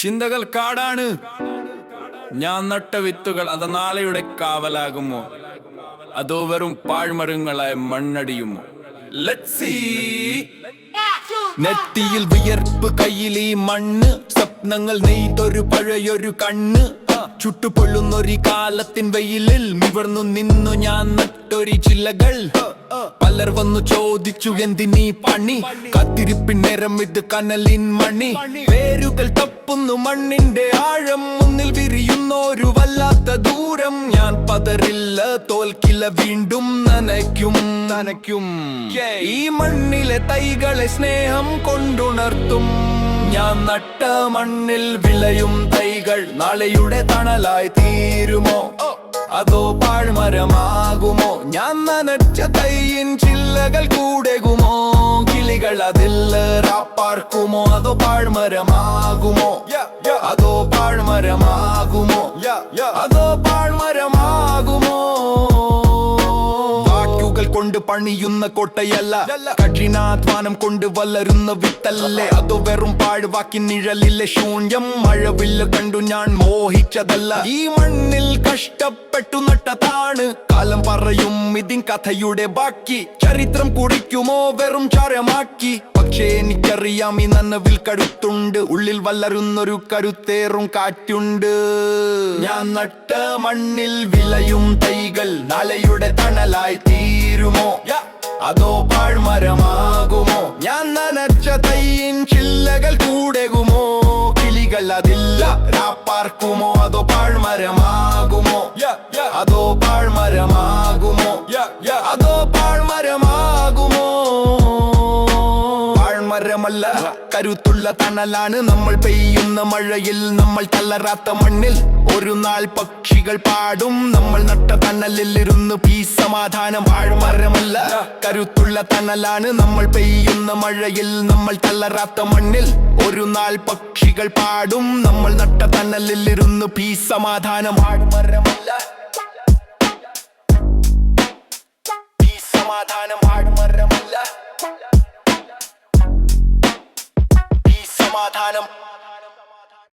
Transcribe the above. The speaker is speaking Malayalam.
ചിന്തകൾ കാടാണ്. ഞാൻ നട്ട വിത്തുകൾ അത് നാളെയുടെ കാവലാകുമോ, അതോ വെറും പാഴ്മരങ്ങളായി മണ്ണടിയുമോ? നെറ്റിയിൽ വിയർപ്പ്, കയ്യിൽ ഈ മണ്ണ്, സ്വപ്നങ്ങൾ നെയ്തൊരു പഴയൊരു കണ്ണ്. ചുട്ടുപൊള്ളുന്നൊരു കാലത്തിൻ വെയിലിൽ നിവർന്നു നിന്നു ഞാൻ നട്ടൊരു ചില്ലകൾ. പലർ വന്നു ചോദിച്ചു എന്തിനീ പണി, കാത്തിരിപ്പിൻ നേരം ഇത് കനലിൻ മണി. വേരുകൾ തപ്പുന്നു മണ്ണിന്റെ ആഴം, മുന്നിൽ വിരിയുന്നൊരു വല്ലാത്ത ദൂരം. ഞാൻ പതറില്ല, തോൽക്കില്ല, വീണ്ടും നനയ്ക്കും. ഈ മണ്ണിലെ തൈകളെ സ്നേഹം കൊണ്ടുണർത്തും. ഞാൻ നട്ട മണ്ണിൽ വിളയും തൈകൾ നാളെയുടെ തണലായി തീരുമോ, അതോ പാഴ്മരമാകുമോ? ഞാൻ നനച്ച തൈയിൻ ചില്ലകൾ കൂടെകുമോ? കിളികൾ അതിൽ റാപ്പാർക്കുമോ, അതോ പാഴ്മരമാകുമോ? അതോ പാഴ്മരമാകുമോ? അതോ പാഴ്മരമാകുമോ? കൊണ്ട് പണിയുന്ന കോട്ടയല്ല, കഠിനാധ്വാനം കൊണ്ട് വളരുന്ന വിത്തല്ലേ. അതോ വെറും പാഴ്വാക്കി നിഴലിലെ ശൂന്യം? മഴവില്ല് കണ്ടു ഞാൻ മോഹിച്ചതല്ല, ഈ മണ്ണിൽ കഷ്ടപ്പെട്ടു നട്ടതാണ്. കാലം പറയും ഇതിൻ കഥയുടെ ബാക്കി, ചരിത്രം കുറിക്കുമോ വെറും ചാരമാക്കി? പക്ഷേ എനിക്കറിയാം ഈ നനവിൽ കരുത്തുണ്ട്, ഉള്ളിൽ വളരുന്നൊരു കരുത്തേറും കാറ്റുണ്ട്. ഞാൻ നട്ട മണ്ണിൽ വിളയും തൈകൾ നാളെയുടെ തണലായി തീരുമോ, അതോ പാഴ്മരമാകുമോ? ഞാൻ നനച്ച തൈയിൻ ചില്ലകൾ കൂടെകുമോ? കിളികൾ അതില്ല റാപ്പാർക്കുമോ, അതോ പാഴ്മരമാകുമോ? അതോ പാഴ്മരമാകുമോ? അതോ പാഴ്മരമാകുമോ? പാഴ്മരമല്ല, കരുത്തുള്ള തണലാണ്. നമ്മൾ പെയ്യുന്ന മഴയിൽ, നമ്മൾ തളരാത്ത മണ്ണിൽ ഒരു നാൾ പക്ഷികൾ പാടും. നമ്മൾ നട്ട തണലിൽ ഇരുന്ന് ഈ സമാധാനം. പാഴ്മരമല്ല, കരുത്തുള്ള തണലാണ്. നമ്മൾ പെയ്യുന്ന മഴയിൽ, നമ്മൾ തളരാത്ത മണ്ണിൽ ഒരു നാൾ പക്ഷികൾ പാടും. നമ്മൾ നട്ട തണലിൽ ഇരുന്ന് ഈ സമാധാനം. പാഴ്മരമല്ല, ഈ സമാധാനം. പാഴ്മരമല്ല, ഈ സമാധാനം.